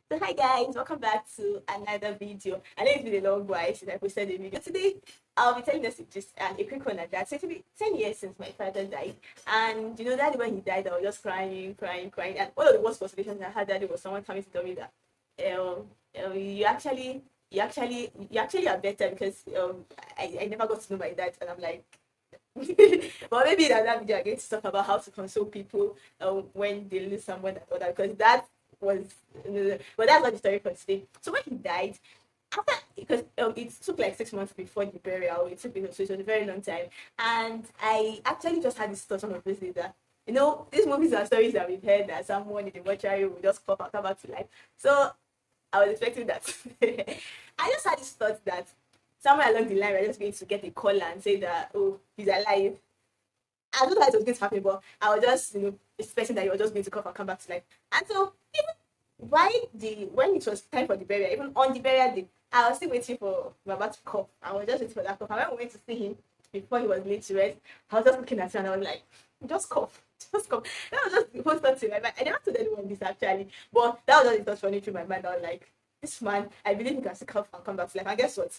So hi guys, welcome back to another video. I know it's been a long while since I posted a video. Today I'll be telling us just a quick one at that. So it'll be 10 years since my father died. And that when he died, I was just crying. And one of the worst frustrations I had that day was someone coming to tell me that um, you actually are better because I never got to know my dad. And I'm like, but maybe in another video, I'm going to talk about how to console people when they lose someone or that because that was, but that's not the story for today. So when he died, after because it took like 6 months before the burial, so it was a very long time, and I actually just had this thought on my face that these movies and stories that we've heard that someone in the mortuary will just pop out come back to life. So I was expecting that. I just had this thought that somewhere along the line we're just going to get a call and say that he's alive. I don't know how it was going to happen, but I was just expecting that he was just going to come back to life. And so even when it was time for the burial, even on the burial day, I was still waiting for Baba to cough. I was just waiting for that cough. And when we went to see him before he was laid to rest, I was just looking at him and I was like, just cough. Just cough. That was just the whole thought in my mind. I never told anyone this actually, but that was just the thought running through my mind. I was like, this man, I believe he can still cough and come back to life. And guess what?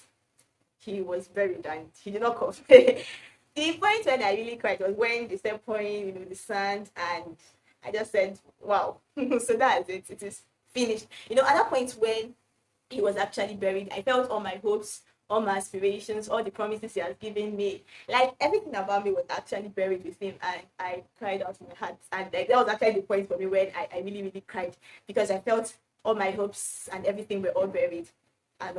He was buried and he did not cough. The point when I really cried was when they started pouring, the sand, and I just said, "Wow!" So that's it. It is finished. At that point when he was actually buried, I felt all my hopes, all my aspirations, all the promises he has given me, like everything about me was actually buried with him, and I cried out in my heart. And like, that was actually the point for me when I really, really cried because I felt all my hopes and everything were all buried. And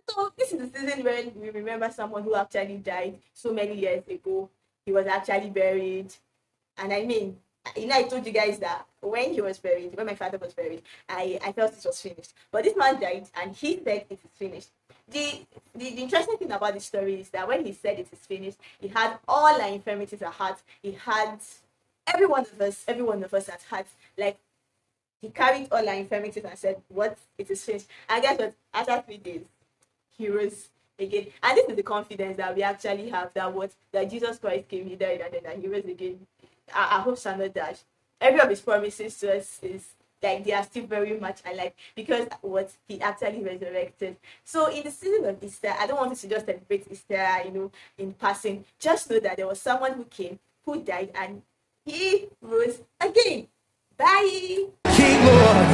so this is the season when we remember someone who actually died so many years ago. He was actually buried. And I mean, I told you guys that when he was buried, when my father was buried, I felt it was finished. But this man died and he said it is finished. The interesting thing about the story is that when he said it is finished, he had all our infirmities at heart. He had every one of us at heart. Like he carried all our infirmities and said, "What? It is finished." And guess what? After 3 days, he rose again. And this is the confidence that we actually have that Jesus Christ came, he died, and then that he rose again. Our hopes are not dashed. Every of his promises to us is like they are still very much alive because what he actually resurrected. So in the season of Easter, I don't want us to just celebrate Easter, in passing. Just know that there was someone who came, who died, and he rose again. Bye. King Lord,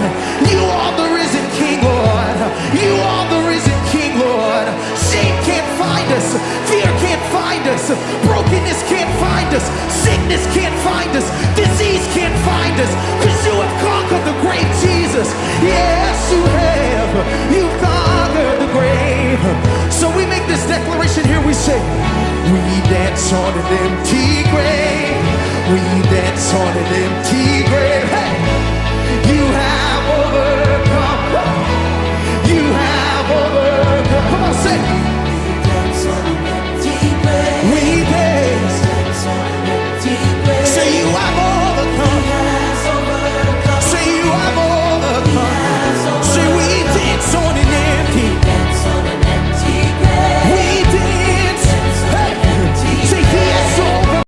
you are the risen King Lord, you are the risen King Lord. Shame can't find us, fear can't find us, brokenness can't find us, sickness can't find us, disease can't find us, because you have conquered the grave, Jesus. Yes, you have, you've conquered the grave. So we make this declaration here, we say, we dance on an empty grave, we dance on an empty grave. Hey! You